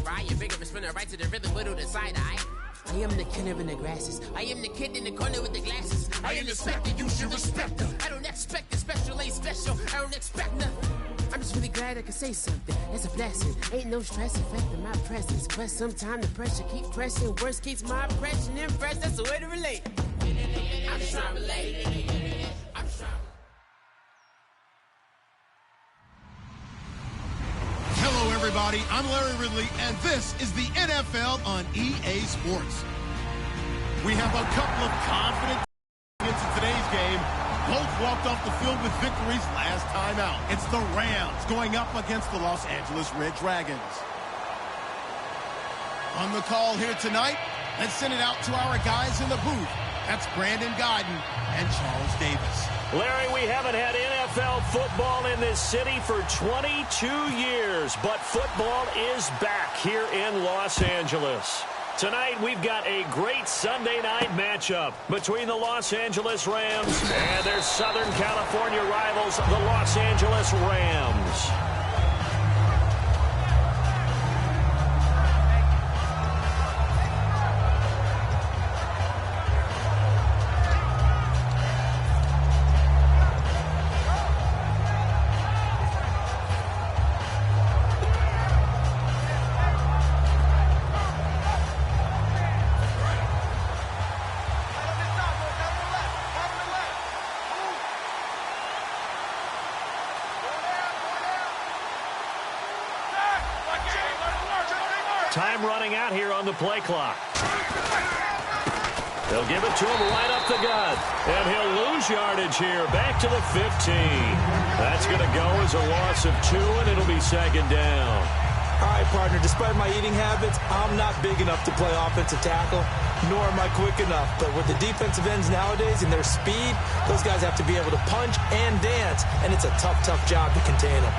your eye. You're bigger, spin it right to the rhythm, little to side eye. I am the killer in the grasses. I am the kid in the corner with the glasses. I am the specter, you should respect them. I don't expect the special, ain't special. I don't expect nothing. I'm just really glad I can say something. That's a blessing. Ain't no stress affecting my presence. But sometimes the pressure keep pressing. Worst keeps my impression impressed. That's the way to relate. I'm just trying to relate. I'm just trying. Hello, everybody. I'm Larry Ridley, and this is the NFL on EA Sports. We have a couple of confident into today's game. Both walked off the field with victories last time out. It's the Rams going up against the Los Angeles Red Dragons. On the call here tonight, let's send it out to our guys in the booth. That's Brandon Godden and Charles Davis. Larry, we haven't had NFL football in this city for 22 years, but football is back here in Los Angeles. Tonight, we've got a great Sunday night matchup between the Los Angeles Rams and their Southern California rivals, the Los Angeles Rams. Time running out here on the play clock. They'll give it to him right up the gut. And he'll lose yardage here. Back to the 15. That's going to go as a loss of 2, and it'll be second down. All right, partner, despite my eating habits, I'm not big enough to play offensive tackle, nor am I quick enough. But with the defensive ends nowadays and their speed, those guys have to be able to punch and dance, and it's a tough, tough job to contain them.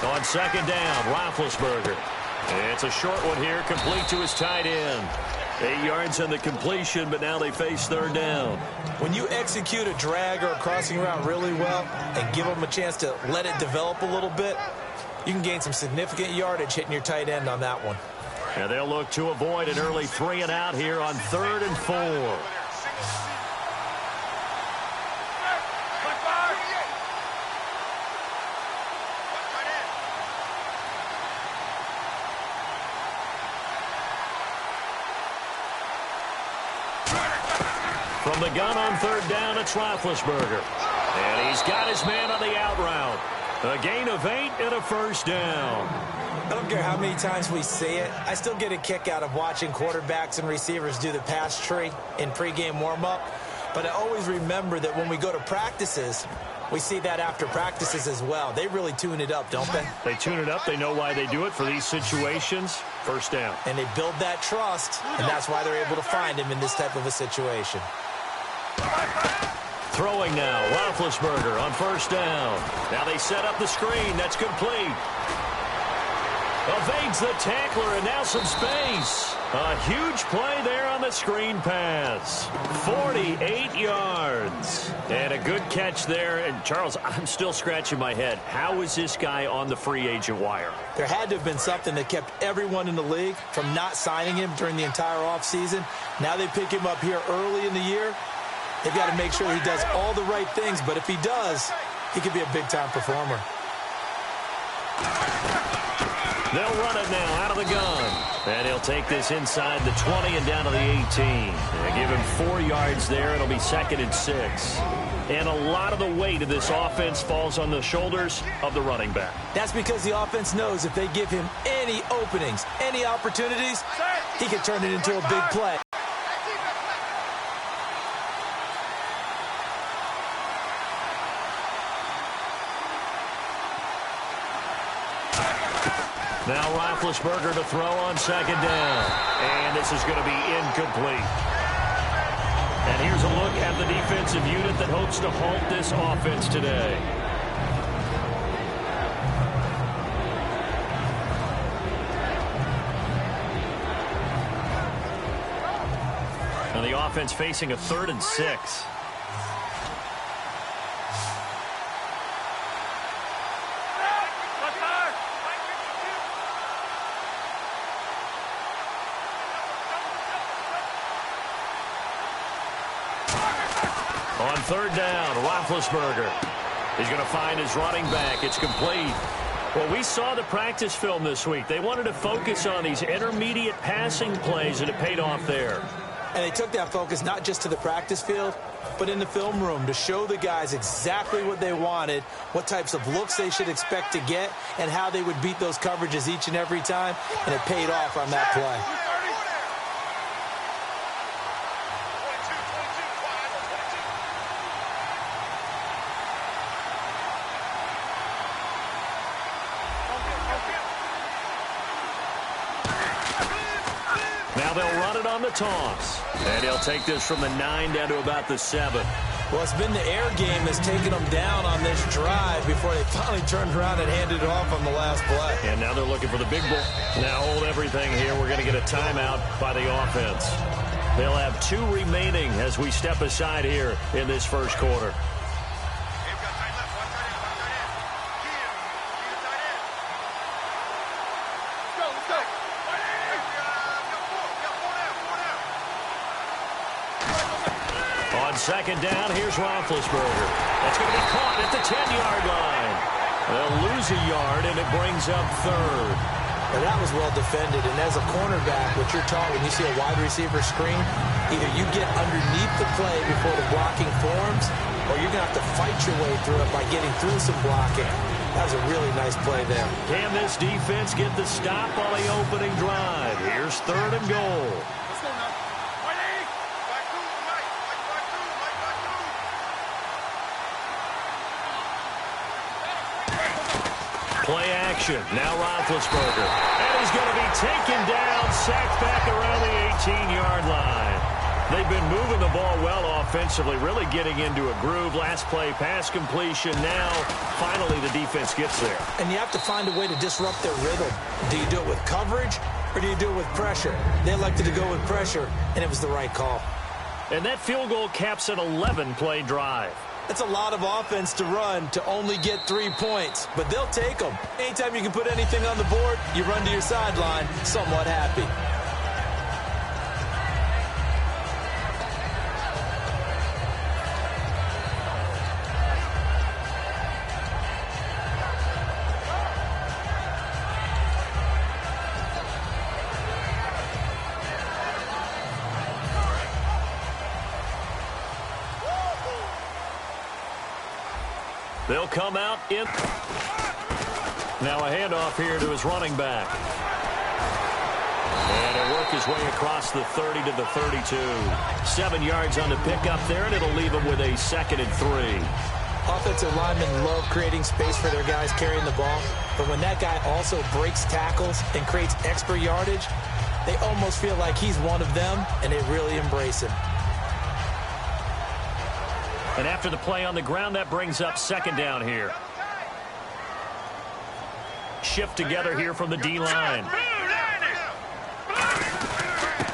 On second down, Roethlisberger. It's a short one here, complete to his tight end. 8 yards on the completion, but now they face third down. When you execute a drag or a crossing route really well and give them a chance to let it develop a little bit, you can gain some significant yardage hitting your tight end on that one. And they'll look to avoid an early 3 and out here on 3rd and 4. From the gun on 3rd down, it's Roethlisberger. And he's got his man on the out route. A gain of 8 and a first down. I don't care how many times we see it. I still get a kick out of watching quarterbacks and receivers do the pass tree in pregame warm-up. But I always remember that when we go to practices, we see that after practices as well. They really tune it up, don't they? They tune it up. They know why they do it for these situations. First down. And they build that trust, and that's why they're able to find him in this type of a situation. Throwing now, Roethlisberger on 1st down. Now they set up the screen. That's complete. Evades the tackler, and now some space. A huge play there on the screen pass. 48 yards. And a good catch there. And, Charles, I'm still scratching my head. How is this guy on the free agent wire? There had to have been something that kept everyone in the league from not signing him during the entire offseason. Now they pick him up here early in the year. They've got to make sure he does all the right things. But if he does, he could be a big-time performer. They'll run it now out of the gun. And he'll take this inside the 20 and down to the 18. They give him 4 yards there. It'll be 2nd and 6. And a lot of the weight of this offense falls on the shoulders of the running back. That's because the offense knows if they give him any openings, any opportunities, he can turn it into a big play. Now Roethlisberger to throw on 2nd down. And this is going to be incomplete. And here's a look at the defensive unit that hopes to halt this offense today. And the offense facing a 3rd and 6. On 3rd down, Roethlisberger. He's going to find his running back. It's complete. Well, we saw the practice film this week. They wanted to focus on these intermediate passing plays, and it paid off there. And they took that focus not just to the practice field, but in the film room to show the guys exactly what they wanted, what types of looks they should expect to get, and how they would beat those coverages each and every time, and it paid off on that play. Now they'll run it on the toss. And he'll take this from the 9 down to about the 7. Well, it's been the air game that's taken them down on this drive before they finally turned around and handed it off on the last play. And now they're looking for the big ball. Now hold everything here. We're going to get a timeout by the offense. They'll have 2 remaining as we step aside here in this first quarter. On 2nd down, here's Roethlisberger. That's going to be caught at the 10-yard line. They'll lose a yard, and it brings up 3rd. Now, that was well defended, and as a cornerback, what you're taught when you see a wide receiver screen, either you get underneath the play before the blocking forms, or you're going to have to fight your way through it by getting through some blocking. That was a really nice play there. Can this defense get the stop on the opening drive? Here's 3rd and goal. Play action. Now Roethlisberger. And he's going to be taken down, sacked back around the 18-yard line. They've been moving the ball well offensively, really getting into a groove. Last play, pass completion. Now, finally, the defense gets there. And you have to find a way to disrupt their rhythm. Do you do it with coverage, or do you do it with pressure? They elected to go with pressure, and it was the right call. And that field goal caps an 11-play drive. It's a lot of offense to run to only get 3 points, but they'll take them. Anytime you can put anything on the board, you run to your sideline somewhat happy. They'll come out in. Now a handoff here to his running back. And he'll work his way across the 30 to the 32. 7 yards on the pickup there, and it'll leave him with a 2nd and 3. Offensive linemen love creating space for their guys carrying the ball, but when that guy also breaks tackles and creates extra yardage, they almost feel like he's one of them, and they really embrace him. And after the play on the ground, that brings up 2nd down here. Shift together here from the D-line.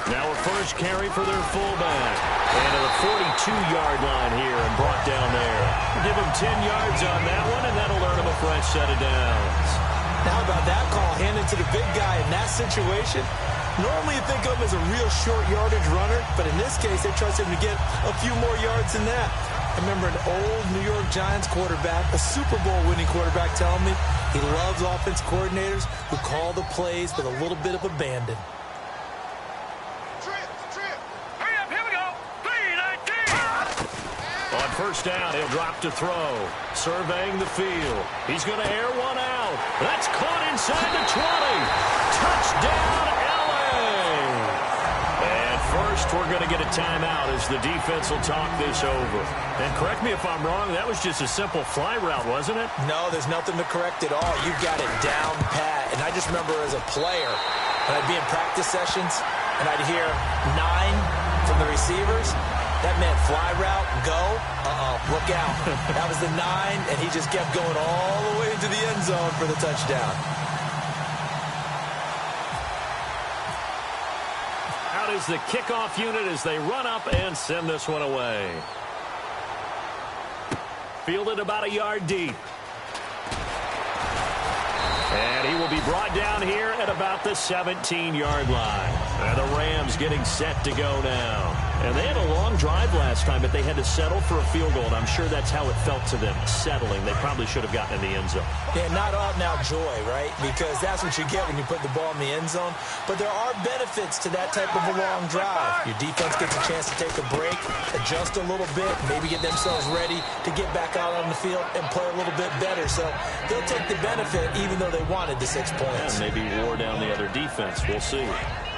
Now a first carry for their fullback. And to the 42-yard line here and brought down there. Give him 10 yards on that one, and that'll earn him a fresh set of downs. Now how about that call handed to the big guy in that situation? Normally you think of him as a real short yardage runner, but in this case they trust him to get a few more yards than that. I remember an old New York Giants quarterback, a Super Bowl winning quarterback, telling me he loves offense coordinators who call the plays with a little bit of abandon. Hurry up, here we go. 3-19. On first down, he'll drop to throw. Surveying the field. He's going to air one out. That's caught inside the 20. Touchdown, LA. And first, we're going to get a timeout as the defense will talk this over. And correct me if I'm wrong, that was just a simple fly route, wasn't it? No, there's nothing to correct at all. You've got it down pat. And I just remember as a player, when I'd be in practice sessions, and I'd hear 9 from the receivers, that meant fly route, go, look out. That was the 9, and he just kept going all the way into the end zone for the touchdown. Out is the kickoff unit as they run up and send this one away. Fielded about a yard deep. And he will be brought down here at about the 17-yard line. And the Rams getting set to go now. And they had a long drive last time, but they had to settle for a field goal. And I'm sure that's how it felt to them, settling. They probably should have gotten in the end zone. Yeah, not out-and-out joy, right? Because that's what you get when you put the ball in the end zone. But there are benefits to that type of a long drive. Your defense gets a chance to take a break, adjust a little bit, maybe get themselves ready to get back out on the field and play a little bit better. So they'll take the benefit even though they wanted the 6 points. Yeah, maybe wore down the other defense. We'll see.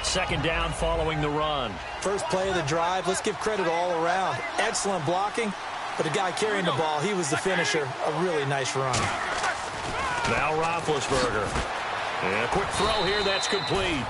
Second down following the run. First play of the drive, let's give credit all around. Excellent blocking, but the guy carrying the ball, he was the finisher. A really nice run. Now Roethlisberger. And a quick throw here, that's complete.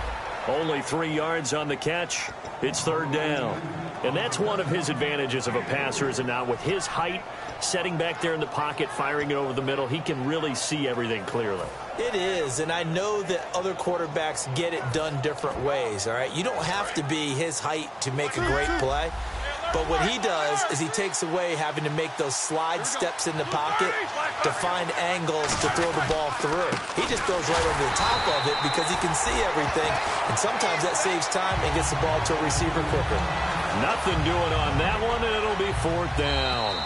Only 3 yards on the catch. It's third down. And that's one of his advantages of a passer, is it not? With his height, setting back there in the pocket, firing it over the middle, he can really see everything clearly. It is, and I know that other quarterbacks get it done different ways, all right? You don't have to be his height to make a great play. But what he does is he takes away having to make those slide steps in the pocket to find angles to throw the ball through. He just throws right over the top of it because he can see everything, and sometimes that saves time and gets the ball to a receiver quicker. Nothing doing on that one, and it'll be fourth down.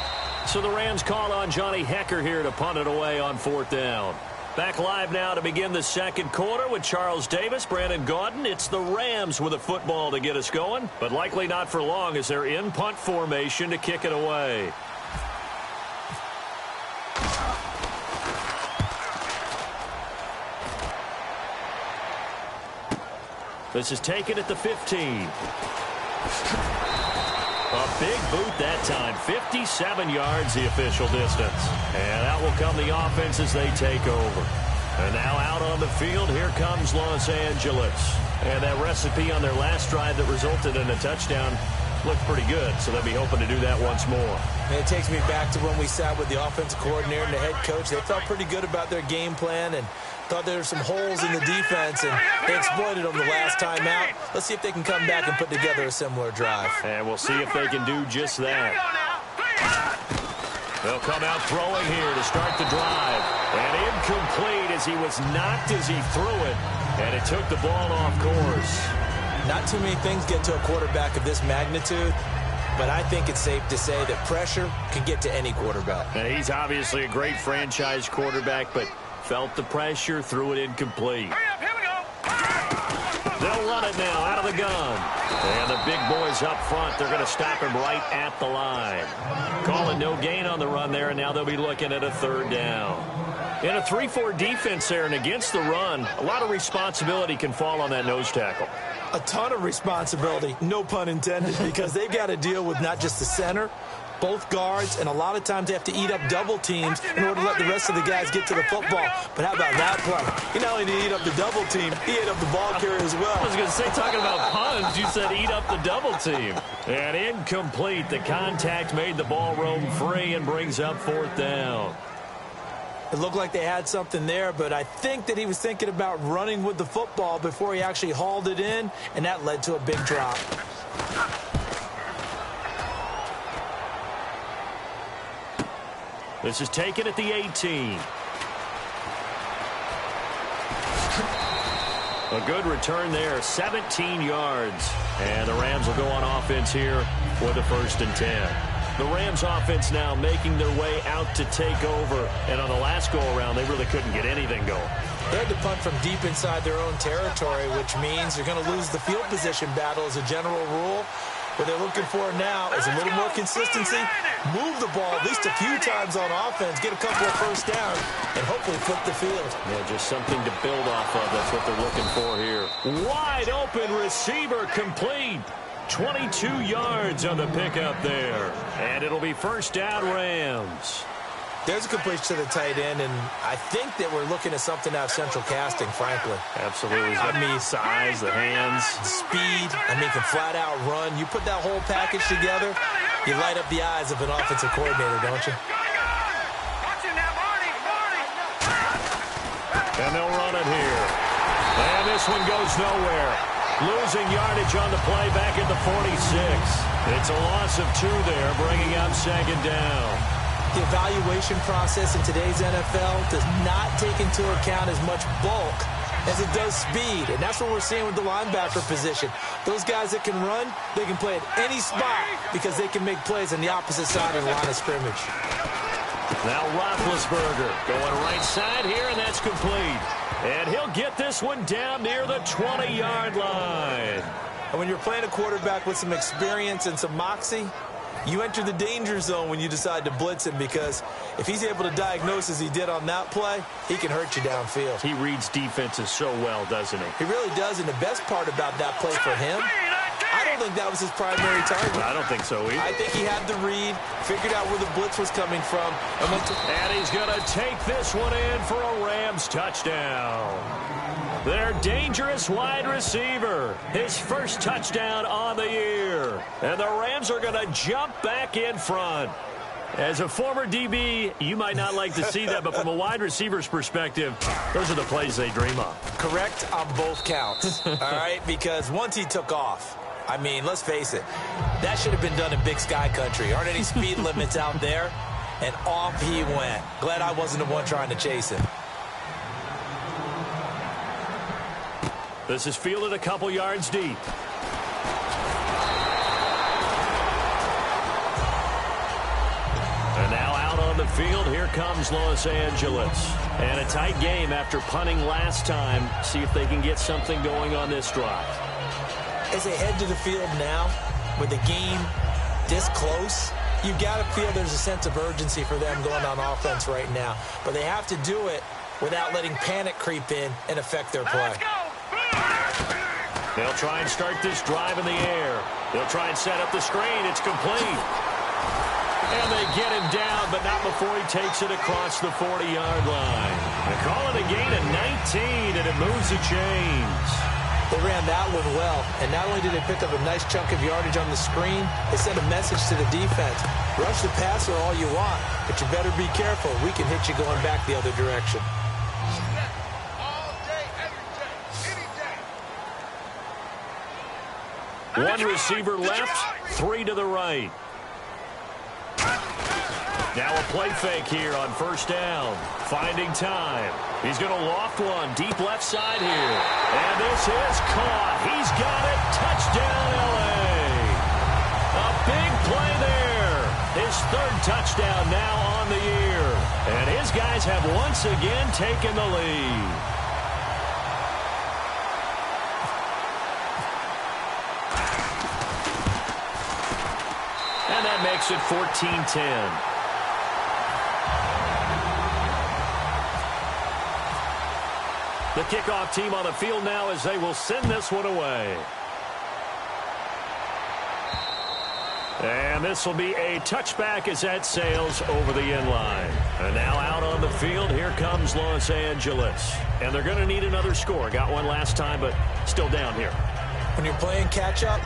So the Rams call on Johnny Hecker here to punt it away on fourth down. Back live now to begin the second quarter with Charles Davis, Brandon Gaudin. It's the Rams with a football to get us going, but likely not for long as they're in punt formation to kick it away. This is taken at the 15. A big boot that time. 57 yards the official distance. And out will come the offense as they take over. And now out on the field, here comes Los Angeles. And that recipe on their last drive that resulted in a touchdown looked pretty good, so they'll be hoping to do that once more. And it takes me back to when we sat with the offensive coordinator and the head coach. They felt pretty good about their game plan and thought there were some holes in the defense, and they exploited them the last time out. Let's see if they can come back and put together a similar drive. And we'll see if they can do just that. They'll come out throwing here to start the drive. And incomplete as he was knocked as he threw it. And it took the ball off course. Not too many things get to a quarterback of this magnitude, but I think it's safe to say that pressure can get to any quarterback. And he's obviously a great franchise quarterback, but felt the pressure, threw it incomplete. Here we go. They'll run it now out of the gun. And the big boys up front, they're going to stop him right at the line. Calling no gain on the run there, and now they'll be looking at a third down. In a 3-4 defense there and against the run, a lot of responsibility can fall on that nose tackle. A ton of responsibility, no pun intended, because they've got to deal with not just the center, both guards, and a lot of times they have to eat up double teams in order to let the rest of the guys get to the football. But how about that play? He not only did he eat up the double team, he ate up the ball carrier as well. I was going to say, talking about puns, you said eat up the double team. And incomplete. The contact made the ball roam free and brings up fourth down. It looked like they had something there, but I think that he was thinking about running with the football before he actually hauled it in, and that led to a big drop. This is taken at the 18. A good return there, 17 yards. And the Rams will go on offense here with a 1st and 10. The Rams offense now making their way out to take over. And on the last go-around, they really couldn't get anything going. They had to punt from deep inside their own territory, which means they're going to lose the field position battle as a general rule. What they're looking for now is a little more consistency, move the ball at least a few times on offense, get a couple of first downs, and hopefully flip the field. Yeah, just something to build off of. That's what they're looking for here. Wide open receiver complete. 22 yards on the pickup there. And it'll be first down Rams. There's a completion to the tight end, and I think that we're looking at something out of central casting, frankly. Absolutely. I mean, size, the hands. Speed. I mean, can flat out run. You put that whole package together, you light up the eyes of an offensive coordinator, don't you? Watch him now, Barney. And they'll run it here. And this one goes nowhere. Losing yardage on the play back at the 46. It's a loss of 2 there, bringing up second down. The evaluation process in today's NFL does not take into account as much bulk as it does speed, and that's what we're seeing with the linebacker position. Those guys that can run, they can play at any spot because they can make plays on the opposite side of the line of scrimmage. Now Roethlisberger going right side here, and that's complete. And he'll get this one down near the 20-yard line. And when you're playing a quarterback with some experience and some moxie, you enter the danger zone when you decide to blitz him, because if he's able to diagnose as he did on that play, he can hurt you downfield. He reads defenses so well, doesn't he? He really does, and the best part about that play for him, I don't think that was his primary target. I don't think so either. I think he had the read, figured out where the blitz was coming from. And he's going to take this one in for a Rams touchdown. Their dangerous wide receiver, his first touchdown on the year. And the Rams are going to jump back in front. As a former DB, you might not like to see that, but from a wide receiver's perspective, those are the plays they dream of. Correct on both counts, all right? Because once he took off, I mean, let's face it, that should have been done in Big Sky Country. Aren't any speed limits out there? And off he went. Glad I wasn't the one trying to chase him. This is fielded a couple yards deep. And now out on the field, here comes Los Angeles. And a tight game after punting last time. See if they can get something going on this drive. As they head to the field now, with the game this close, you got to feel there's a sense of urgency for them going on offense right now. But they have to do it without letting panic creep in and affect their play. They'll try and start this drive in the air. They'll try and set up the screen. It's complete. And they get him down, but not before he takes it across the 40-yard line. They call it a gain of 19, and it moves the chains. They ran that one well, and not only did they pick up a nice chunk of yardage on the screen, they sent a message to the defense. Rush the passer all you want, but you better be careful. We can hit you going back the other direction. All day, every day, any day. One receiver left, 3 to the right. Now a play fake here on first down. Finding time. He's going to loft one deep left side here. And this is caught. He's got it. Touchdown, L.A. A big play there. His 3rd touchdown now on the year. And his guys have once again taken the lead. And that makes it 14-10. The kickoff team on the field now as they will send this one away. And this will be a touchback as that sails over the end line. And now out on the field, here comes Los Angeles. And they're going to need another score. Got one last time, but still down here. When you're playing catch-up,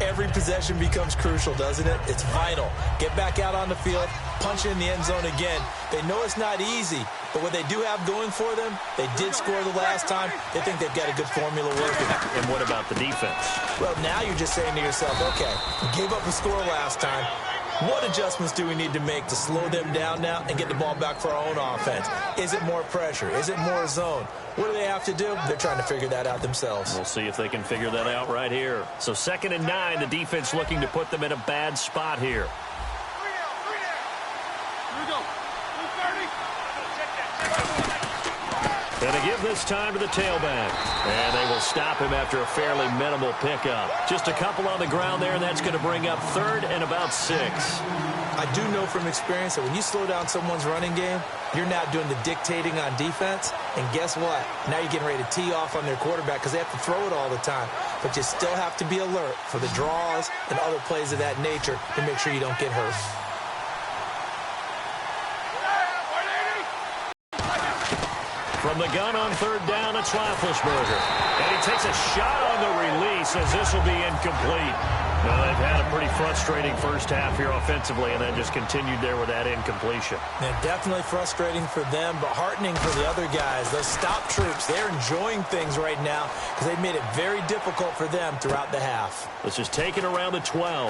every possession becomes crucial, doesn't it? It's vital. Get back out on the field, punch in the end zone again. They know it's not easy, but what they do have going for them, they did score the last time. They think they've got a good formula working. And what about the defense? Well, now you're just saying to yourself, okay, we gave up a score last time. What adjustments do we need to make to slow them down now and get the ball back for our own offense? Is it more pressure? Is it more zone? What do they have to do? They're trying to figure that out themselves. We'll see if they can figure that out right here. So 2nd and 9, the defense looking to put them in a bad spot here. And they give this time to the tailback. And they will stop him after a fairly minimal pickup. Just a couple on the ground there, and that's going to bring up 3rd and about 6. I do know from experience that when you slow down someone's running game, you're not doing the dictating on defense. And guess what? Now you're getting ready to tee off on their quarterback because they have to throw it all the time. But you still have to be alert for the draws and other plays of that nature to make sure you don't get hurt. From the gun on 3rd down, it's Roethlisberger. And he takes a shot on the release. says this will be incomplete. Well, they've had a pretty frustrating first half here offensively, and then just continued there with that incompletion. And definitely frustrating for them, but heartening for the other guys. Those stop troops, they're enjoying things right now because they've made it very difficult for them throughout the half. This is taken around the 12.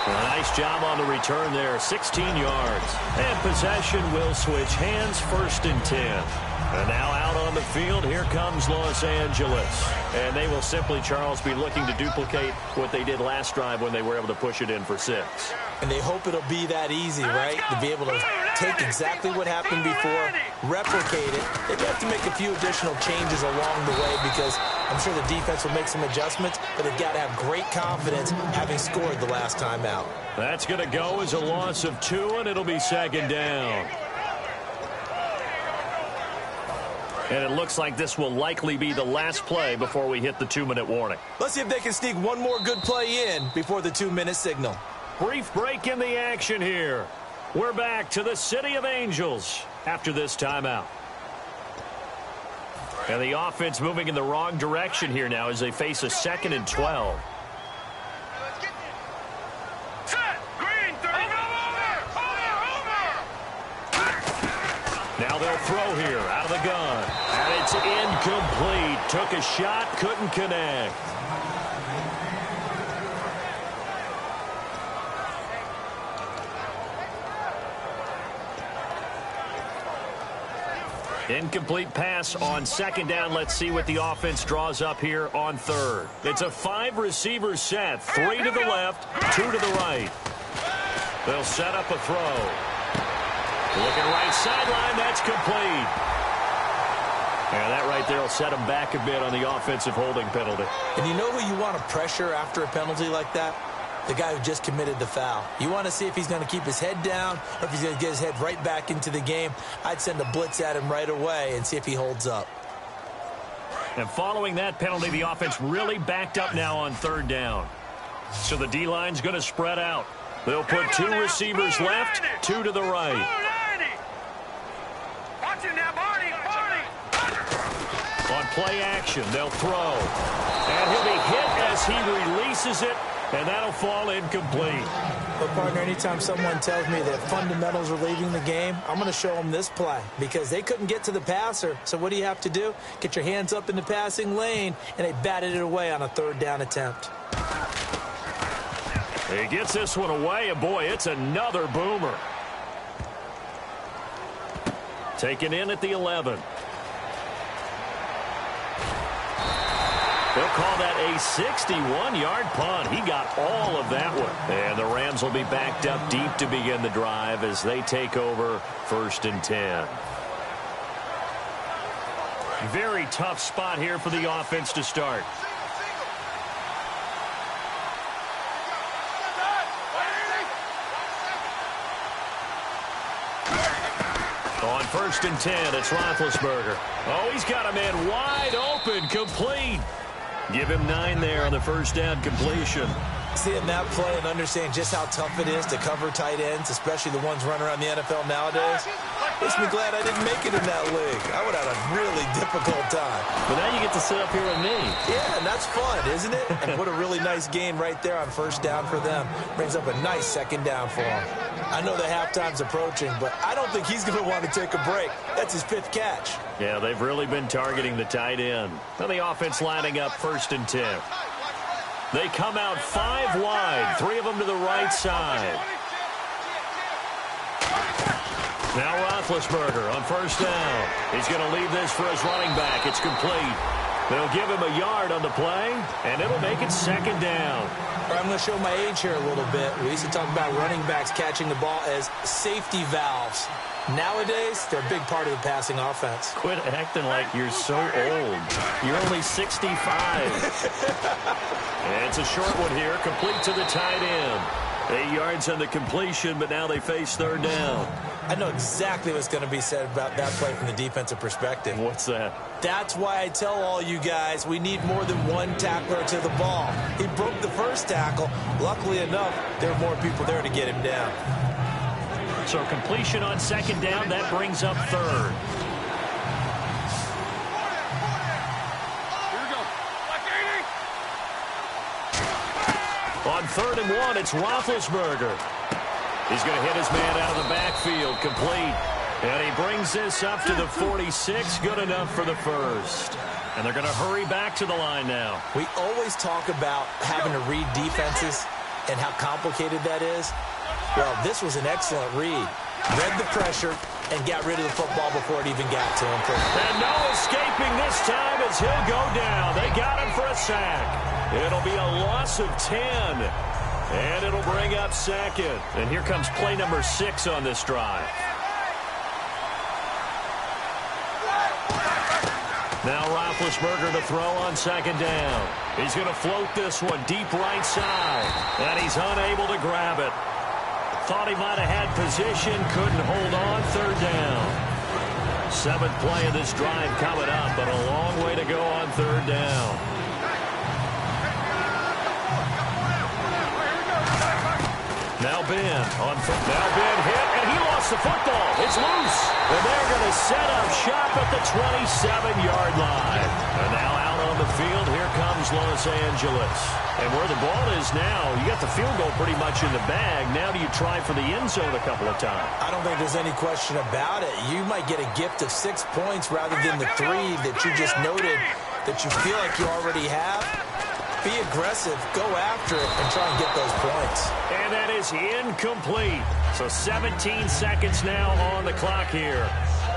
A nice job on the return there, 16 yards. And possession will switch hands, 1st and 10. And now out on the field, here comes Los Angeles. And they will simply, Charles, be looking to duplicate what they did last drive when they were able to push it in for 6. And they hope it'll be that easy, right? To be able to take exactly what happened before, replicate it. They have to make a few additional changes along the way because I'm sure the defense will make some adjustments, but they've got to have great confidence having scored the last time out. That's going to go as a loss of 2, and it'll be 2nd down. And it looks like this will likely be the last play before we hit the 2-minute warning. Let's see if they can sneak one more good play in before the 2-minute signal. Brief break in the action here. We're back to the City of Angels after this timeout. And the offense moving in the wrong direction here now as they face a 2nd and 12. Now they'll throw here out of the gun. And it's incomplete. Took a shot, couldn't connect. Incomplete pass on 2nd down. Let's see what the offense draws up here on 3rd. It's a 5-receiver set. 3 to the left, 2 to the right. They'll set up a throw. Looking right sideline, that's complete. And that right there will set him back a bit on the offensive holding penalty. And you know who you want to pressure after a penalty like that? The guy who just committed the foul. You want to see if he's going to keep his head down or if he's going to get his head right back into the game. I'd send a blitz at him right away and see if he holds up. And following that penalty, the offense really backed up now on 3rd down. So the D-line's going to spread out. They'll put 2 receivers left, 2 to the right. On play action, they'll throw. And he'll be hit as he releases it, and that'll fall incomplete. But, partner, anytime someone tells me that fundamentals are leaving the game, I'm going to show them this play because they couldn't get to the passer. So what do you have to do? Get your hands up in the passing lane, and they batted it away on a 3rd down attempt. He gets this one away, and boy, it's another boomer. Taken in at the 11. They'll call that a 61-yard punt. He got all of that one. And the Rams will be backed up deep to begin the drive as they take over 1st and 10. Very tough spot here for the offense to start. On 1st and 10, it's Roethlisberger. Oh, he's got a man wide open, complete. Give him 9 there on the 1st down completion. Seeing that play and understanding just how tough it is to cover tight ends, especially the ones running around the NFL nowadays, makes me glad I didn't make it in that league. I would have a really difficult time. But now you get to sit up here with me. Yeah, and that's fun, isn't it? And what a really nice gain right there on 1st down for them. Brings up a nice 2nd down for them. I know the halftime's approaching, but I don't think he's going to want to take a break. That's his 5th catch. Yeah, they've really been targeting the tight end. Now the offense lining up 1st and 10. They come out 5 wide, 3 of them to the right side. Now Roethlisberger on 1st down. He's going to leave this for his running back. It's complete. They'll give him a yard on the play, and it'll make it 2nd down. I'm going to show my age here a little bit. We used to talk about running backs catching the ball as safety valves. Nowadays, they're a big part of the passing offense. Quit acting like you're so old. You're only 65. And it's a short one here, complete to the tight end. 8 yards on the completion, but now they face 3rd down. I know exactly what's going to be said about that play from the defensive perspective. What's that? That's why I tell all you guys we need more than one tackler to the ball. He broke the 1st tackle. Luckily enough, there were more people there to get him down. So completion on 2nd down, that brings up 3rd. Here we go. On 3rd and 1, it's Roethlisberger. He's going to hit his man out of the backfield, complete. And he brings this up to the 46, good enough for the first. And they're going to hurry back to the line now. We always talk about having to read defenses and how complicated that is. Well, this was an excellent read. Read the pressure and got rid of the football before it even got to him. And no escaping this time as he'll go down. They got him for a sack. It'll be a loss of 10. And it'll bring up 2nd. And here comes play number 6 on this drive. Now Roethlisberger to throw on 2nd down. He's going to float this one deep right side. And he's unable to grab it. Thought he might have had position, couldn't hold on. 3rd down. 7th play of this drive coming up, but a long way to go on 3rd down. Now Ben hit, and he lost the football. It's loose. And they're going to set up shop at the 27-yard line. And now out on the field, here comes Los Angeles. And where the ball is now, you got the field goal pretty much in the bag. Now do you try for the end zone a couple of times? I don't think there's any question about it. You might get a gift of 6 points rather than the 3 that you just noted that you feel like you already have. Be aggressive, go after it, and try and get those points. And that is incomplete. So 17 seconds now on the clock here.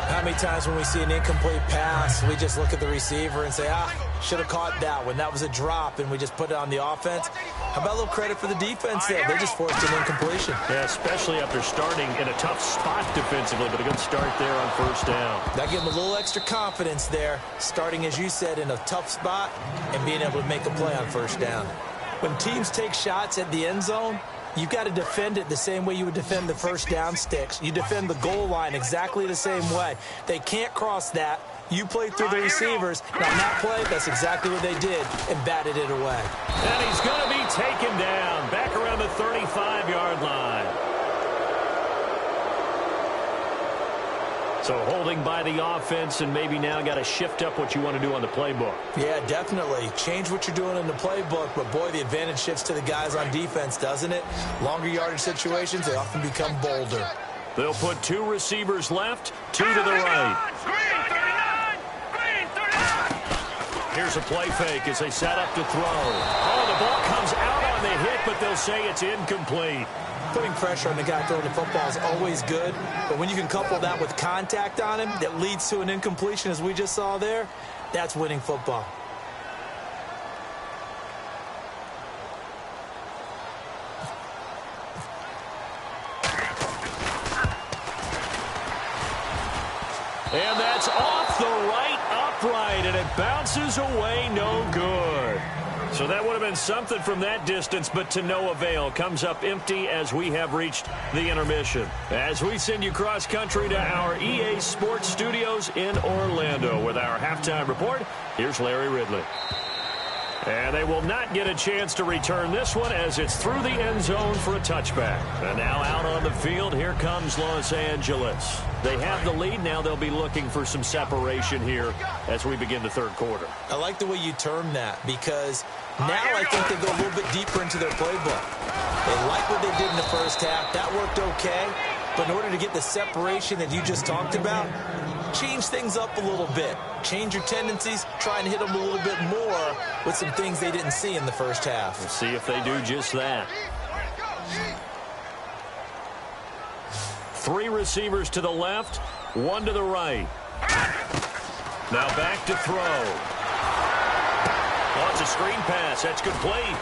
How many times when we see an incomplete pass, we just look at the receiver and say, should have caught that one. That was a drop, and we just put it on the offense. How about a little credit for the defense there? They just forced an incompletion. Yeah, especially after starting in a tough spot defensively, but a good start there on 1st down. That gave them a little extra confidence there, starting, as you said, in a tough spot and being able to make a play on 1st down. When teams take shots at the end zone, you've got to defend it the same way you would defend the 1st down sticks. You defend the goal line exactly the same way. They can't cross that. You play through the receivers. Now, on that play, that's exactly what they did and batted it away. And he's going to be taken down back around the 35-yard line. So holding by the offense, and maybe now got to shift up what you want to do on the playbook. Yeah, definitely. Change what you're doing in the playbook, but boy, the advantage shifts to the guys on defense, doesn't it? Longer yardage situations, they often become bolder. They'll put 2 receivers left, 2 to the right. Here's a play fake as they set up to throw. Oh, the ball comes out on the hit, but they'll say it's incomplete. Putting pressure on the guy throwing the football is always good, but when you can couple that with contact on him that leads to an incompletion, as we just saw there, that's winning football. And that's off the right upright, and it bounces away, no good. So that would have been something from that distance, but to no avail. Comes up empty as we have reached the intermission. As we send you cross-country to our EA Sports Studios in Orlando with our halftime report, here's Larry Ridley. And they will not get a chance to return this one as it's through the end zone for a touchback. And now out on the field, here comes Los Angeles. They have the lead. Now they'll be looking for some separation here as we begin the 3rd quarter. I like the way you term that because now I think they go a little bit deeper into their playbook. They like what they did in the 1st half. That worked okay. But in order to get the separation that you just talked about, change things up a little bit. Change your tendencies, try and hit them a little bit more with some things they didn't see in the 1st half. We'll see if they do just that. 3 receivers to the left, 1 to the right. Now back to throw. Oh, it's a screen pass. That's complete.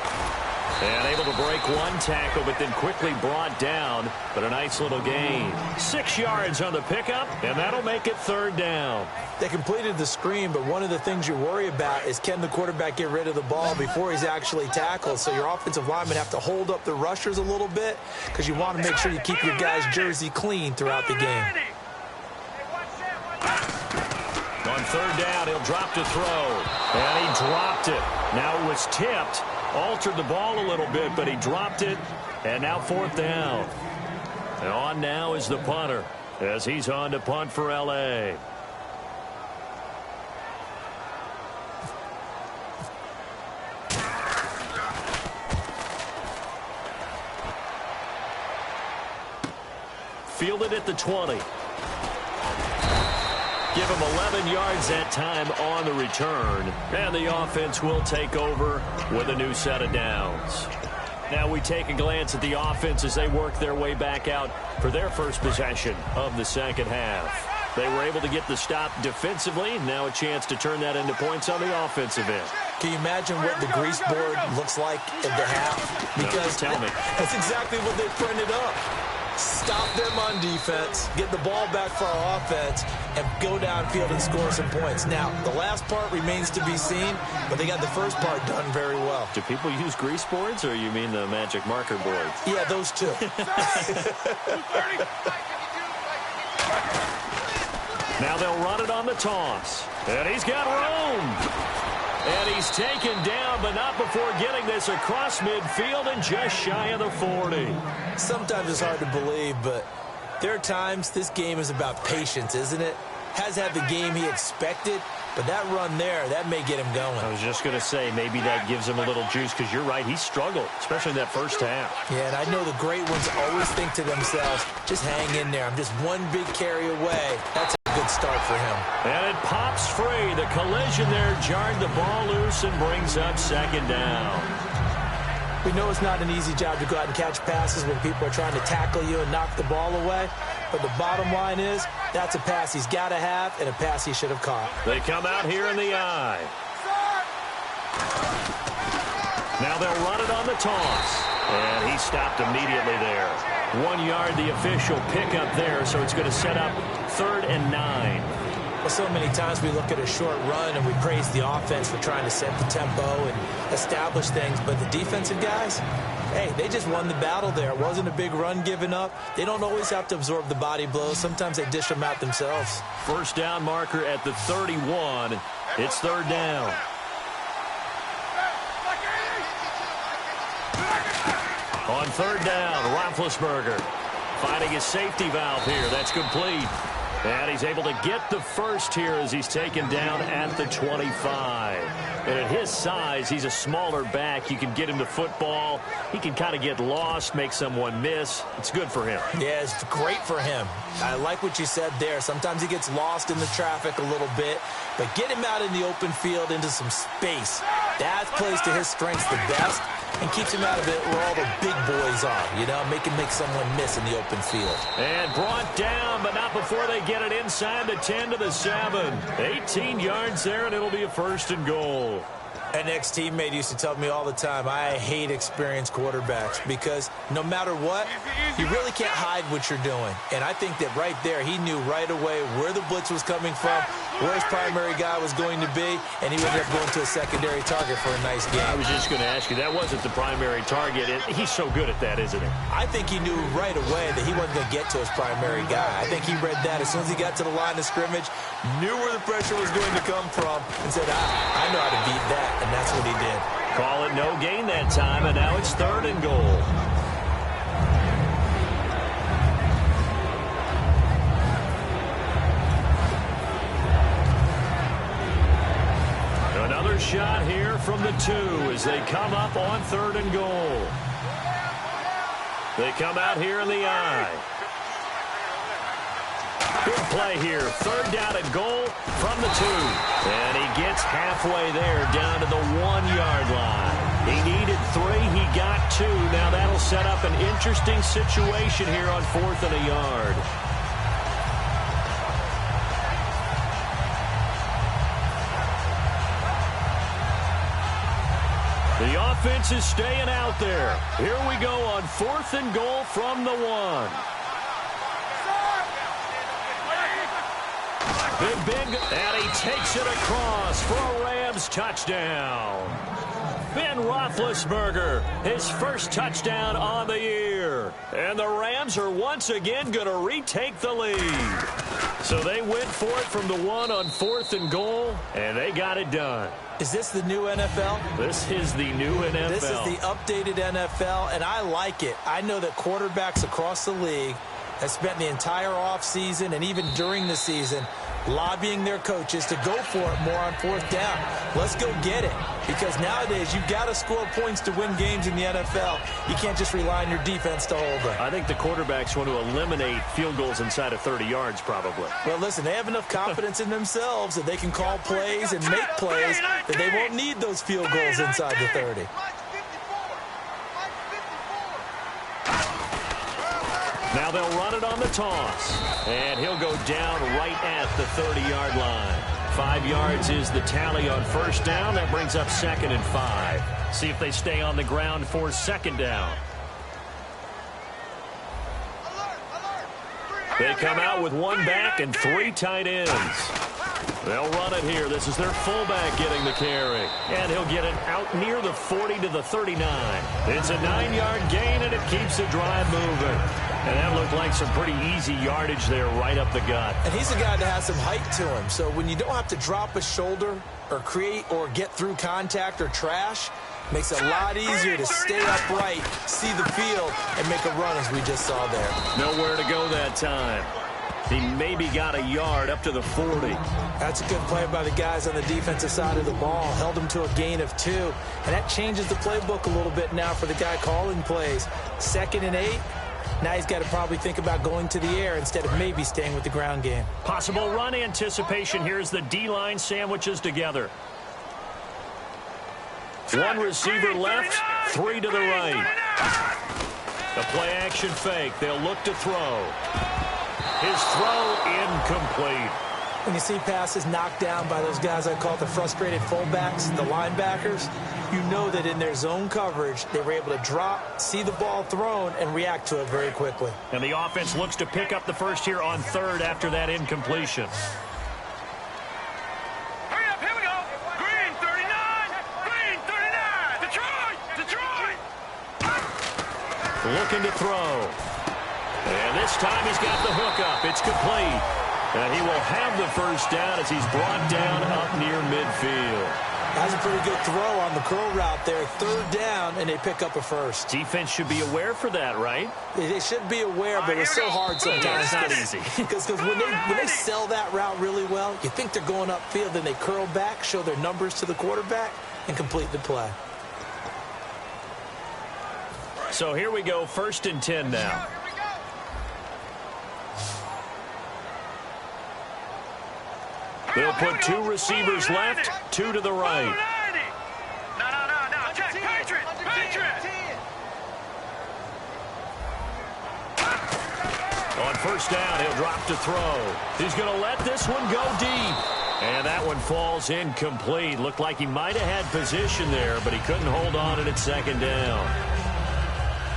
And able to break 1 tackle, but then quickly brought down. But a nice little gain. 6 yards on the pickup, and that'll make it 3rd down. They completed the screen, but one of the things you worry about is can the quarterback get rid of the ball before he's actually tackled. So your offensive linemen have to hold up the rushers a little bit because you want to make sure you keep your guys' jersey clean throughout the game. On 3rd down, he'll drop to throw. And he dropped it. Now it was tipped. Altered the ball a little bit, but he dropped it. And now 4th down. And on now is the punter as he's on to punt for L.A. fielded at the 20. Give him 11 yards that time on the return. And the offense will take over with a new set of downs. Now we take a glance at the offense as they work their way back out for their first possession of the second half. They were able to get the stop defensively. Now a chance to turn that into points on the offensive end. Can you imagine what the grease board looks like at the half? Because no, tell me. That's exactly what they printed up. Stop them on defense, get the ball back for our offense, and go downfield and score some points. Now, the last part remains to be seen, but they got the first part done very well. Do people use grease boards, or you mean the magic marker boards? Yeah, those two. Now they'll run it on the toss. And he's got room. And he's taken down, but not before getting this across midfield and just shy of the 40. Sometimes it's hard to believe, but there are times this game is about patience, isn't it? Has had the game he expected, but that run there, that may get him going. I was just going to say, maybe that gives him a little juice, because you're right, he struggled, especially in that first half. Yeah, and I know the great ones always think to themselves, just hang in there. I'm just one big carry away. That's a good start for him. And it pops free. The collision there jarred the ball loose and brings up second down. We know it's not an easy job to go out and catch passes when people are trying to tackle you and knock the ball away. But the bottom line is, that's a pass he's got to have and a pass he should have caught. They come out here in the eye. Now they'll run it on the toss. And he stopped immediately there. 1 yard, the official pickup there, so it's going to set up 3rd and 9. Well, so many times we look at a short run and we praise the offense for trying to set the tempo and establish things, but the defensive guys, hey, they just won the battle there. It wasn't a big run given up. They don't always have to absorb the body blows. Sometimes they dish them out themselves. First down marker at the 31. It's 3rd down. On 3rd down, Roethlisberger finding his safety valve here. That's complete. And he's able to get the first here as he's taken down at the 25. And at his size, he's a smaller back. You can get him the football. He can kind of get lost, make someone miss. It's good for him. Yeah, it's great for him. I like what you said there. Sometimes he gets lost in the traffic a little bit, but get him out in the open field into some space. That plays to his strengths the best and keeps him out of it where all the big boys are, you know, make someone miss in the open field. And brought down, but not before they get it inside the 10 to the 7. 18 yards there, and it'll be a 1st and goal. An ex-teammate used to tell me all the time, I hate experienced quarterbacks because no matter what, you really can't hide what you're doing. And I think that right there, he knew right away where the blitz was coming from, where his primary guy was going to be, and he ended up going to a secondary target for a nice game. I was just going to ask you, that wasn't the primary target. He's so good at that, isn't he? I think he knew right away that he wasn't going to get to his primary guy. I think he read that as soon as he got to the line of scrimmage, knew where the pressure was going to come from, and said, I know how to beat that. And that's what he did. Call it no gain that time, and now it's 3rd and goal. Another shot here from the 2 as they come up on 3rd and goal. They come out here in the eye. Good play here. 3rd down and goal from the 2. And he gets halfway there down to the 1-yard line. He needed 3. He got 2. Now that'll set up an interesting situation here on 4th and a yard. The offense is staying out there. Here we go on 4th and goal from the 1. Big, and he takes it across for a Rams touchdown. Ben Roethlisberger, his first touchdown on the year. And the Rams are once again going to retake the lead. So they went for it from the 1 on 4th and goal, and they got it done. Is this the new NFL? This is the new NFL. This is the updated NFL, and I like it. I know that quarterbacks across the league have spent the entire offseason and even during the season lobbying their coaches to go for it more on 4th down. Let's go get it. Because nowadays, you've got to score points to win games in the NFL. You can't just rely on your defense to hold them. I think the quarterbacks want to eliminate field goals inside of 30 yards, probably. Well, listen, they have enough confidence in themselves that they can call plays and make plays that they won't need those field goals inside the 30. Now they'll run it on the toss. And he'll go down right at the 30-yard line. 5 yards is the tally on first down. That brings up 2nd and 5. See if they stay on the ground for 2nd down. They come out with 1 back and 3 tight ends. They'll run it here. This is their fullback getting the carry. And he'll get it out near the 40 to the 39. It's a 9-yard gain, and it keeps the drive moving. And that looked like some pretty easy yardage there right up the gut. And he's a guy that has some height to him. So when you don't have to drop a shoulder or create or get through contact or trash, makes it a lot easier to stay upright, see the field, and make a run as we just saw there. Nowhere to go that time. He maybe got a yard up to the 40. That's a good play by the guys on the defensive side of the ball. Held him to a gain of 2. And that changes the playbook a little bit now for the guy calling plays. 2nd and 8. Now he's got to probably think about going to the air instead of maybe staying with the ground game. Possible run anticipation. Here's the D-line sandwiches together. 1 receiver left, 3 to the right. The play action fake. They'll look to throw. His throw incomplete. When you see passes knocked down by those guys I call the frustrated fullbacks, the linebackers, you know that in their zone coverage, they were able to drop, see the ball thrown, and react to it very quickly. And the offense looks to pick up the first here on 3rd after that incompletion. Hurry up, here we go. Green 39, Green 39. Detroit. Looking to throw. And this time he's got the hook up. It's complete. And he will have the first down as he's brought down up near midfield. That's a pretty good throw on the curl route there. 3rd down, and they pick up a first. Defense should be aware for that, right? They should be aware, but it's so hard sometimes. It's not easy. Because when they sell that route really well, you think they're going upfield, then they curl back, show their numbers to the quarterback, and complete the play. So here we go, 1st and 10 now. They'll put 2 receivers left, 2 to the right. No. Check. Patriot. On first down, he'll drop to throw. He's going to let this one go deep. And that one falls incomplete. Looked like he might have had position there, but he couldn't hold on at 2nd down.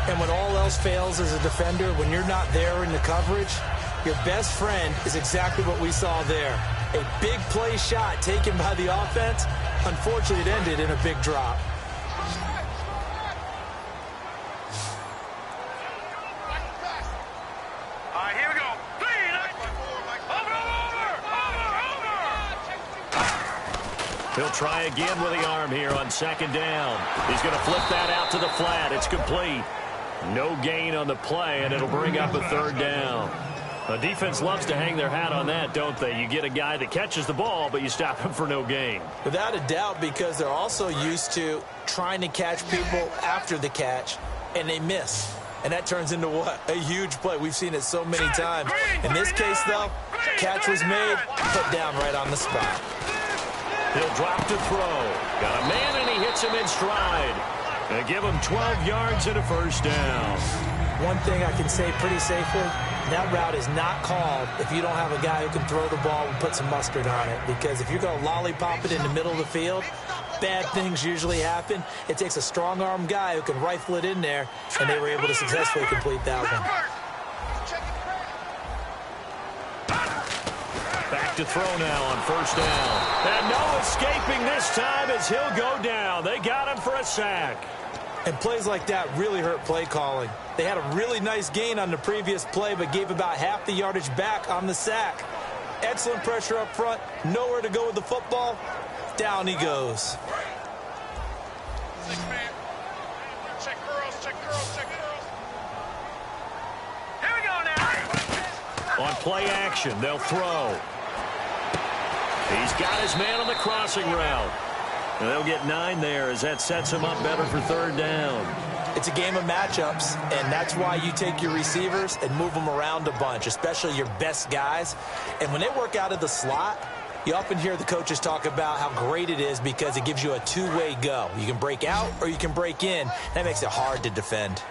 And when all else fails as a defender, when you're not there in the coverage, your best friend is exactly what we saw there. A big play shot taken by the offense. Unfortunately, it ended in a big drop. All right, here we go. Over. He'll try again with the arm here on 2nd down. He's going to flip that out to the flat. It's complete. No gain on the play, and it'll bring up a 3rd down. The defense loves to hang their hat on that, don't they? You get a guy that catches the ball, but you stop him for no gain. Without a doubt, because they're also used to trying to catch people after the catch, and they miss. And that turns into what? A huge play. We've seen it so many times. In this case, though, catch was made, put down right on the spot. He'll drop to throw. Got a man, and he hits him in stride. They give him 12 yards and a first down. One thing I can say pretty safely, that route is not called if you don't have a guy who can throw the ball and put some mustard on it. Because if you're going to lollipop it in the middle of the field, bad things usually happen. It takes a strong-arm guy who can rifle it in there, and they were able to successfully complete that one. Back to throw now on first down. And no escaping this time as he'll go down. They got him for a sack. And plays like that really hurt play calling. They had a really nice gain on the previous play, but gave about half the yardage back on the sack. Excellent pressure up front. Nowhere to go with the football. Down he goes. Check girls. Here we go now. On play action, they'll throw. He's got his man on the crossing route. And they'll get 9 there as that sets them up better for third down. It's a game of matchups, and that's why you take your receivers and move them around a bunch, especially your best guys. And when they work out of the slot, you often hear the coaches talk about how great it is because it gives you a two-way go. You can break out or you can break in. That makes it hard to defend.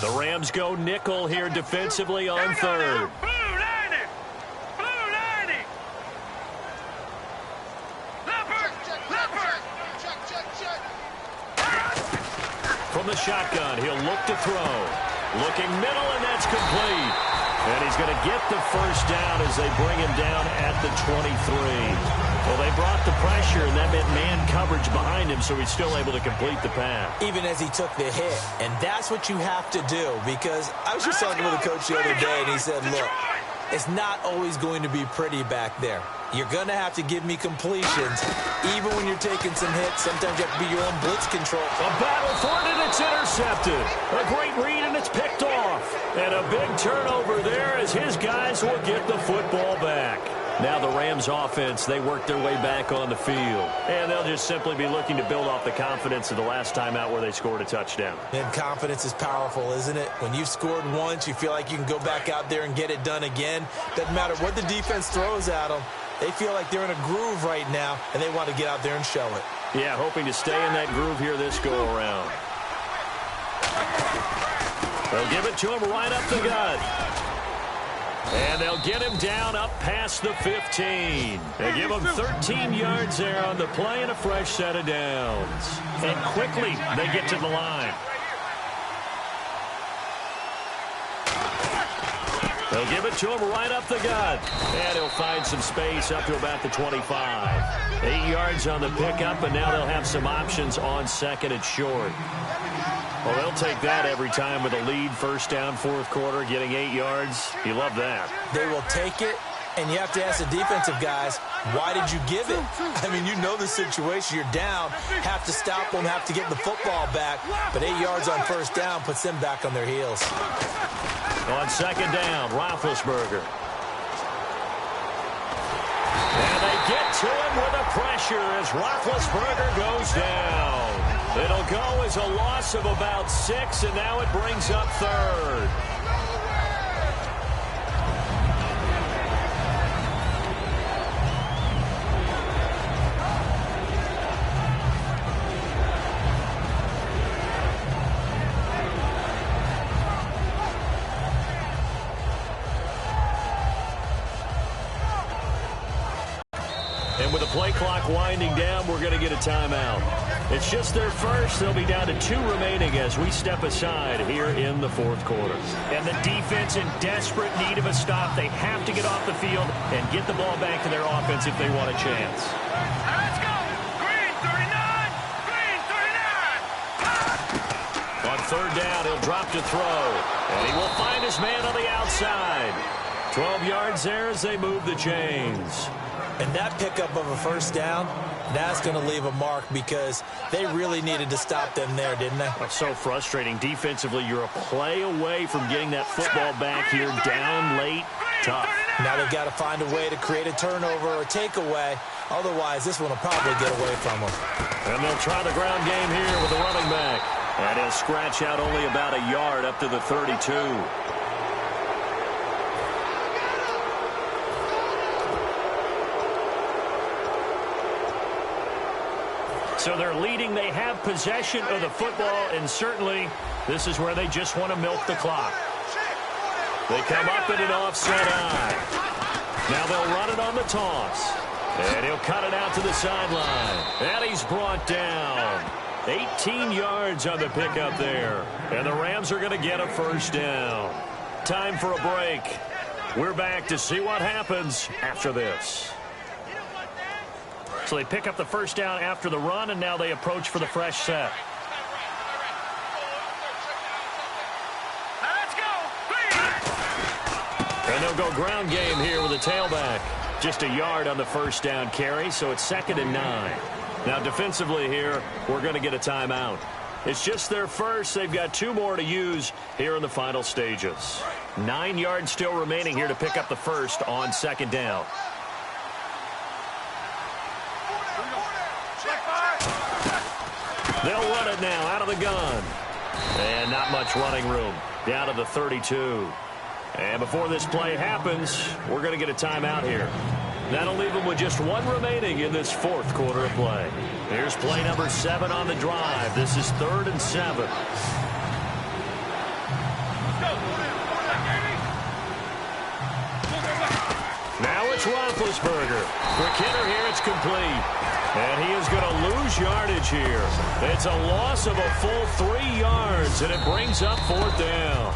The Rams go nickel here defensively on third. From the shotgun, he'll look to throw. Looking middle, and that's complete. And he's going to get the first down as they bring him down at the 23. Well, they brought the pressure, and that meant man coverage behind him, so he's still able to complete the pass. Even as he took the hit. And that's what you have to do, because I was just talking with a coach the other day, and he said, look, it's not always going to be pretty back there. You're going to have to give me completions. Even when you're taking some hits, sometimes you have to be your own blitz control. A battle for it, and it's intercepted. A great read, and it's picked off. And a big turnover there as his guys will get the football back. Now the Rams offense, they work their way back on the field. And they'll just simply be looking to build off the confidence of the last time out where they scored a touchdown. And confidence is powerful, isn't it? When you've scored once, you feel like you can go back out there and get it done again. Doesn't matter what the defense throws at them. They feel like they're in a groove right now, and they want to get out there and show it. Yeah, hoping to stay in that groove here this go-around. They'll give it to him right up the gut. And they'll get him down up past the 15. They give him 13 yards there on the play and a fresh set of downs. And quickly, they get to the line. They'll give it to him right up the gut. And he'll find some space up to about the 25. 8 yards on the pickup, and now they'll have some options on second and short. Well, they'll take that every time with a lead, first down, fourth quarter, getting 8 yards. You love that. They will take it, and you have to ask the defensive guys, why did you give it? I mean, you know the situation. You're down, have to stop them, have to get the football back. But 8 yards on first down puts them back on their heels. On second down, Roethlisberger. And they get to him with a pressure as Roethlisberger goes down. It'll go as a loss of about 6, and now it brings up third. And with the play clock winding down, we're going to get a timeout. It's just their first. They'll be down to 2 remaining as we step aside here in the fourth quarter. And the defense in desperate need of a stop. They have to get off the field and get the ball back to their offense if they want a chance. Let's go! Green 39! Green 39! On third down, he'll drop to throw. And he will find his man on the outside. 12 yards there as they move the chains. And that pickup of a first down, that's going to leave a mark because they really needed to stop them there, didn't they? That's so frustrating. Defensively, you're a play away from getting that football back here down late. Tough. Now they've got to find a way to create a turnover or takeaway. Otherwise, this one will probably get away from them. And they'll try the ground game here with the running back. And he'll scratch out only about a yard up to the 32. So they're leading. They have possession of the football, and certainly this is where they just want to milk the clock. They come up in an offset eye. Now they'll run it on the toss. And he'll cut it out to the sideline. And he's brought down. 18 yards on the pickup there. And the Rams are going to get a first down. Time for a break. We're back to see what happens after this. So they pick up the first down after the run, and now they approach for the fresh set. Let's go! And they'll go ground game here with a tailback. Just a yard on the first down carry, so it's 2nd and 9. Now defensively here, we're going to get a timeout. It's just their first. They've got 2 more to use here in the final stages. 9 yards still remaining here to pick up the first on 2nd down. They'll run it now out of the gun. And not much running room. Down to the 32. And before this play happens, we're going to get a timeout here. That'll leave them with just one remaining in this fourth quarter of play. Here's play number 7 on the drive. This is 3rd and 7. Now it's Roethlisberger. Quick hitter here, it's complete. And he is going to lose yardage here. It's a loss of a full 3 yards, and it brings up 4th down.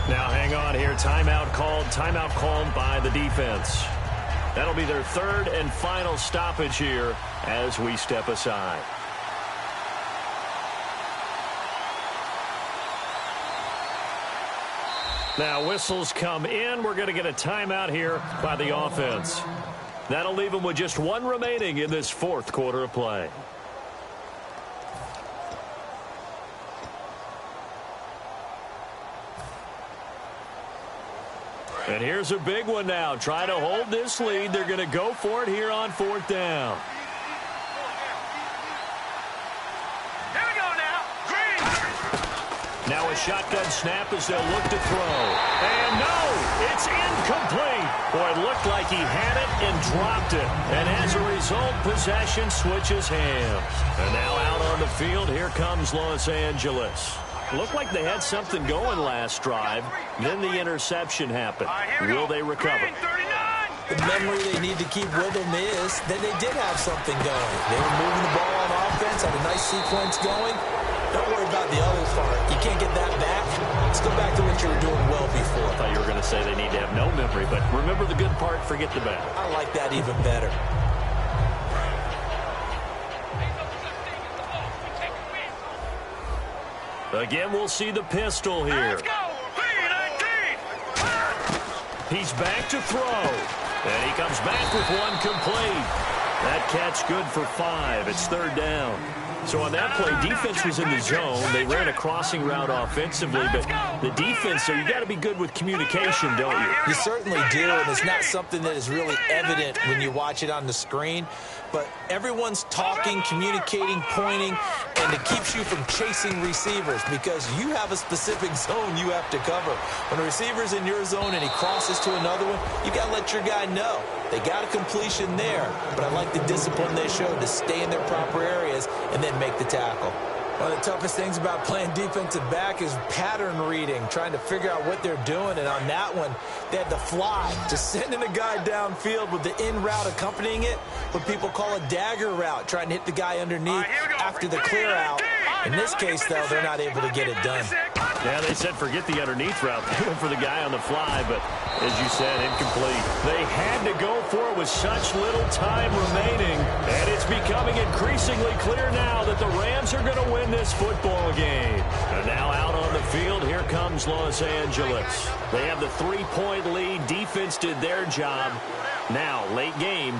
Now hang on here. Timeout called by the defense. That'll be their 3rd and final stoppage here as we step aside. Now whistles come in. We're going to get a timeout here by the offense. That'll leave them with just one remaining in this fourth quarter of play. And here's a big one now. Try to hold this lead. They're going to go for it here on 4th down. Here we go now. Green. Now a shotgun snap as they'll look to throw. And no, it's incomplete. Boy, it looked like he had it and dropped it. And as a result, possession switches hands. And now out on the field, here comes Los Angeles. Looked like they had something going last drive. Then the interception happened. Will they recover? The memory they need to keep with them is that they did have something going. They were moving the ball on offense, had a nice sequence going. Don't worry about the other part. You can't get that back. Let's go back to what you were doing well before. I thought you were going to say they need to have no memory, but remember the good part, forget the bad. I like that even better. Again, we'll see the pistol here. Let's go. He's back to throw. And he comes back with one complete. That catch good for 5. It's 3rd down. So on that play, defense was in the zone. They ran a crossing route offensively, but the defense, so you got to be good with communication, don't you? You certainly do, and it's not something that is really evident when you watch it on the screen. But everyone's talking, communicating, pointing, and it keeps you from chasing receivers because you have a specific zone you have to cover. When a receiver's in your zone and he crosses to another one, you got to let your guy know. They got a completion there, but I like the discipline they showed to stay in their proper areas and then make the tackle. One of the toughest things about playing defensive back is pattern reading, trying to figure out what they're doing. And on that one, they had to fly, just sending a guy downfield with the in route accompanying it, what people call a dagger route, trying to hit the guy underneath after the clear out. In this case, though, they're not able to get it done. Yeah, they said forget the underneath route. They went for the guy on the fly, but as you said, incomplete. They had to go for it with such little time remaining, and it's becoming increasingly clear now that the Rams are going to win this football game. And now out on the field, here comes Los Angeles. They have the 3-point lead. Defense did their job. Now, late game.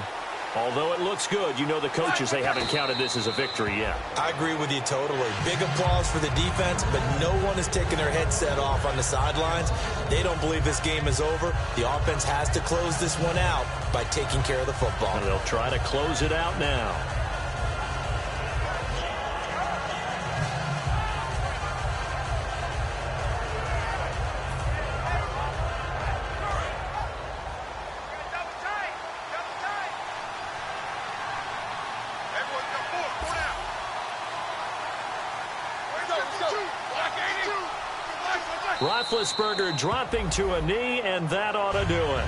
Although it looks good, you know the coaches, they haven't counted this as a victory yet. I agree with you totally. Big applause for the defense, but no one is taking their headset off on the sidelines. They don't believe this game is over. The offense has to close this one out by taking care of the football. And they'll try to close it out now. Roethlisberger dropping to a knee, and that ought to do it.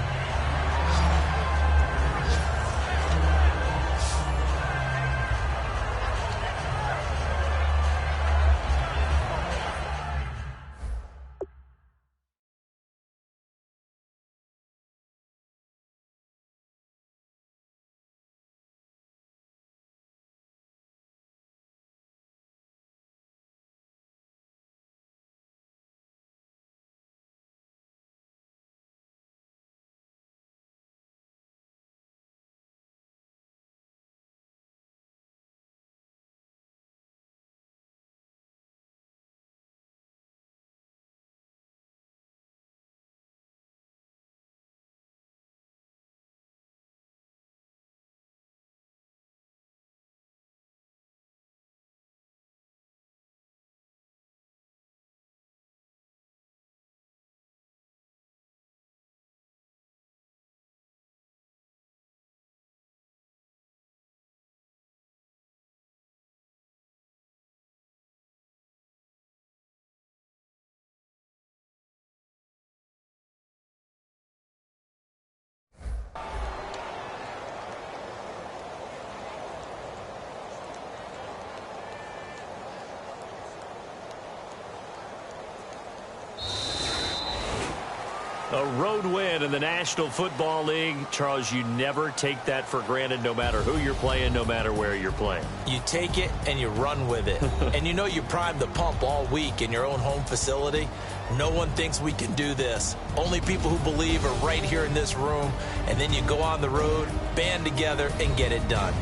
A road win in the National Football League. Charles, you never take that for granted no matter who you're playing, no matter where you're playing. You take it and you run with it. And you know you primed the pump all week in your own home facility. No one thinks we can do this. Only people who believe are right here in this room. And then you go on the road, band together, and get it done.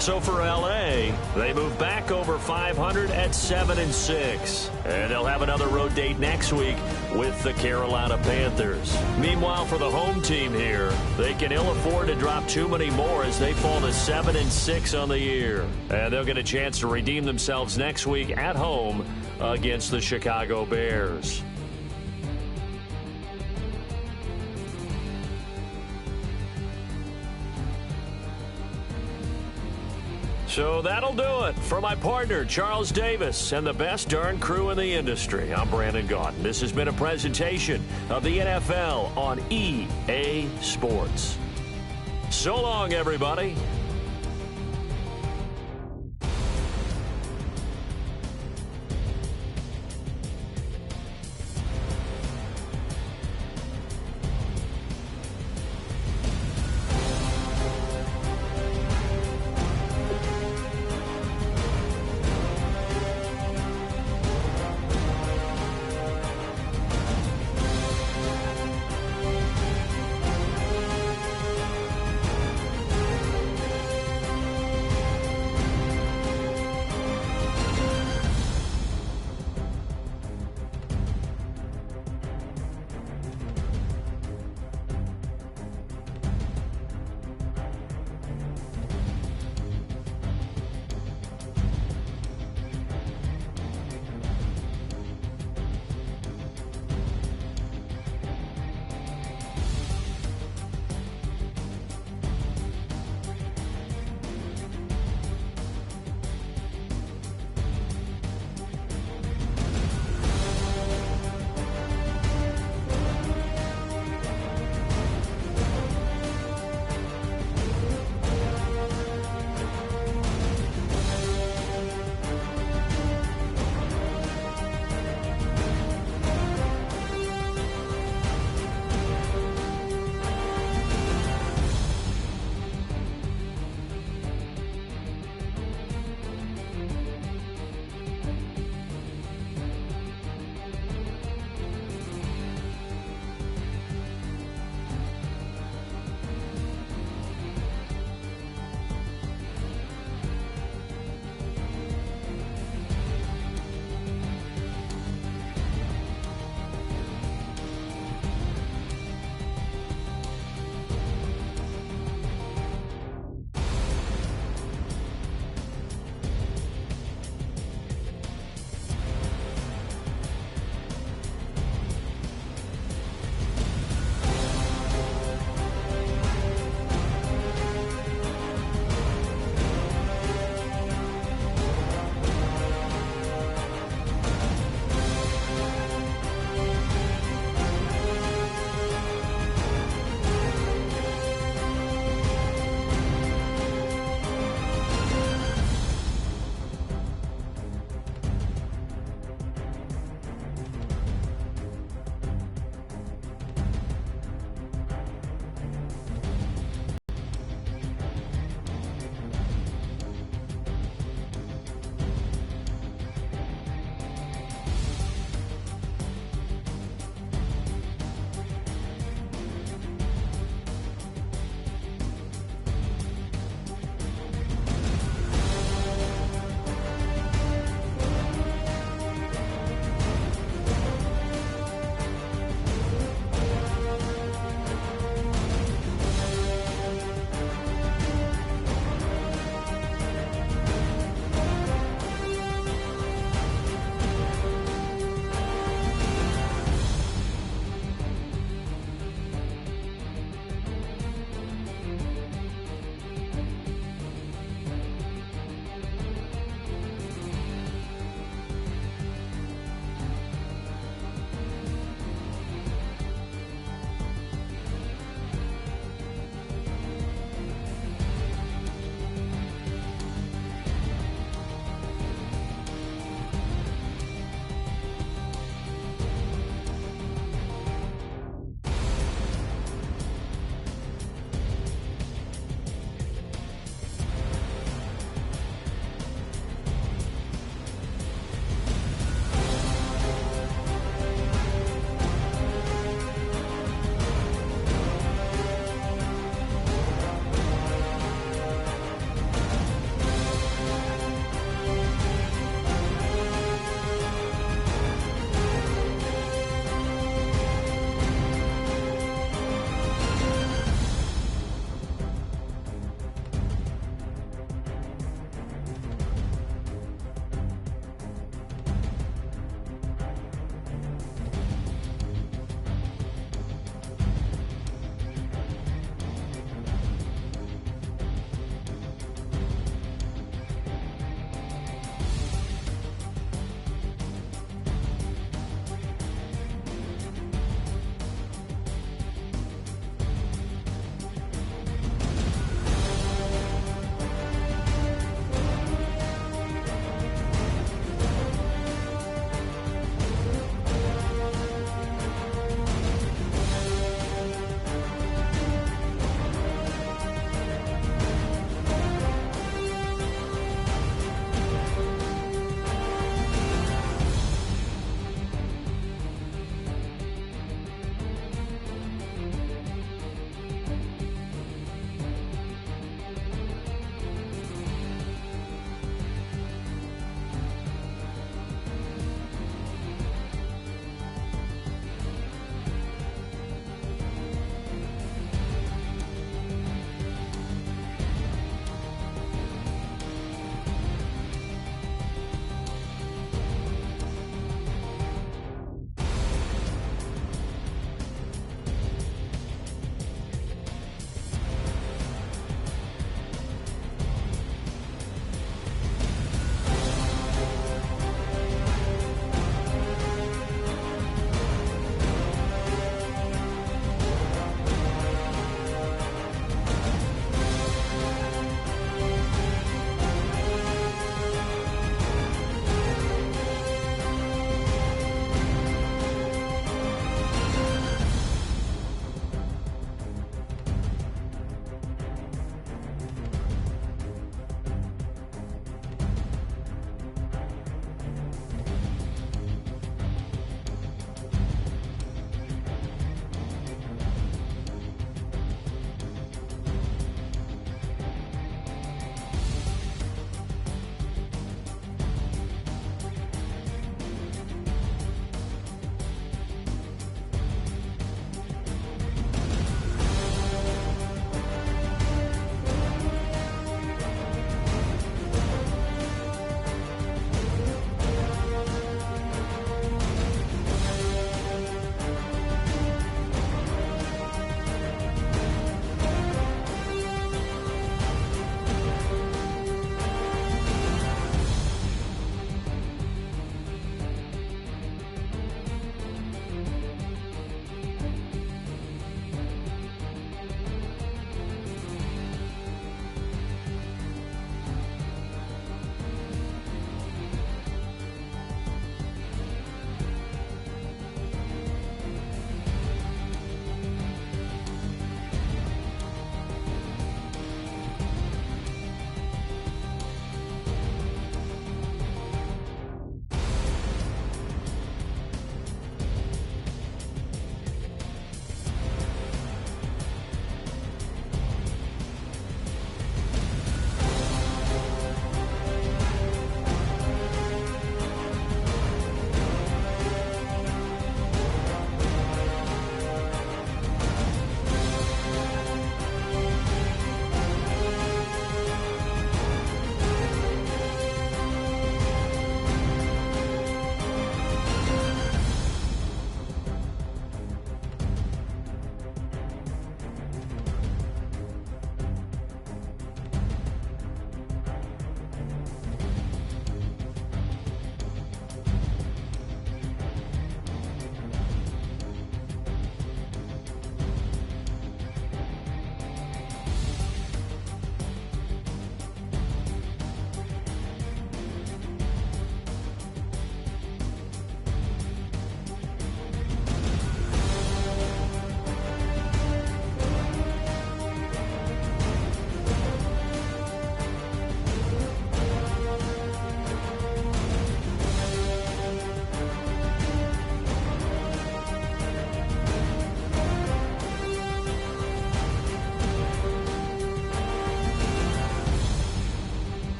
So for L.A., they move back over 500 at 7-6. And they'll have another road date next week with the Carolina Panthers. Meanwhile, for the home team here, they can ill afford to drop too many more as they fall to 7-6 on the year. And they'll get a chance to redeem themselves next week at home against the Chicago Bears. So that'll do it for my partner, Charles Davis, and the best darn crew in the industry. I'm Brandon Gaudin. This has been a presentation of the NFL on EA Sports. So long, everybody.